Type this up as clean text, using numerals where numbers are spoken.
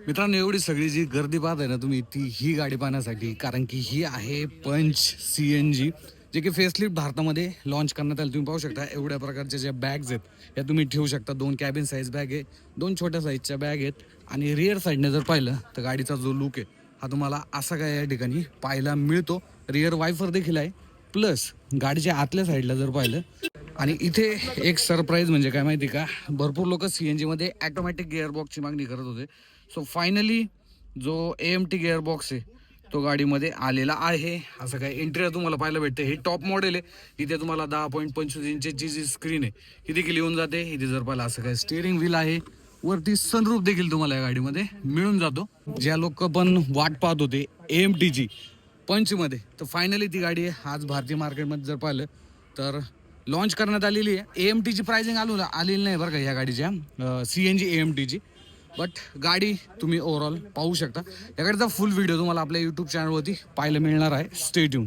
मित्रांनो, एवढी सगळी जी गर्दी पाहताय ना तुम्ही, ती ही गाडी पाहण्यासाठी, कारण की ही आहे पंच CNG, जे की फेसलिफ्ट भारतामध्ये लॉन्च करण्यात आली. तुम्ही पाहू शकता एवढ्या प्रकारच्या ज्या बॅग्स आहेत या तुम्ही ठेवू शकता. 2 कॅबिन साईज बॅग आहे, 2 छोट्या साईजच्या बॅग आहेत आणि रिअर साईडने जर पाहिलं तर गाडीचा जो लुक आहे हा तुम्हाला असा काय या ठिकाणी पाहायला मिळतो. रिअर वायफर देखील आहे, प्लस गाडीच्या आतल्या साईडला जर पाहिलं आणि इथे एक सरप्राईज म्हणजे काय माहिती का, भरपूर लोक CNG मध्ये ऑटोमॅटिक गिअरबॉक्सची मागणी करत होते. सो फायनली जो AMT गिअरबॉक्स आहे तो गाडीमध्ये आलेला आहे. असं काय इंटेरियर तुम्हाला पाहायला भेटते. हे टॉप मॉडेल आहे. इथे तुम्हाला 10.25 इंचची जी स्क्रीन आहे ही देखील येऊन जाते. इथे जर पाहिलं असं काय स्टिअरिंग व्हील आहे, वरती सनरूफ देखील तुम्हाला या गाडीमध्ये मिळून जातो. ज्या लोक पण वाट पाहत होते AMTची पंचमध्ये, तर फायनली ती गाडी आज भारतीय मार्केटमध्ये जर पाहिलं तर लॉन्च करण्यात आलेली आहे. AMTची प्राइसिंग आलेली नाही बरं का ह्या गाडीच्या, CNG AMTची. बट गाडी तुम्ही ओव्हरऑल पाहू शकता. या गाडीचा फुल व्हिडिओ तुम्हाला आपल्या यूट्यूब चॅनलवरती पाहायला मिळणार आहे. Stay tune.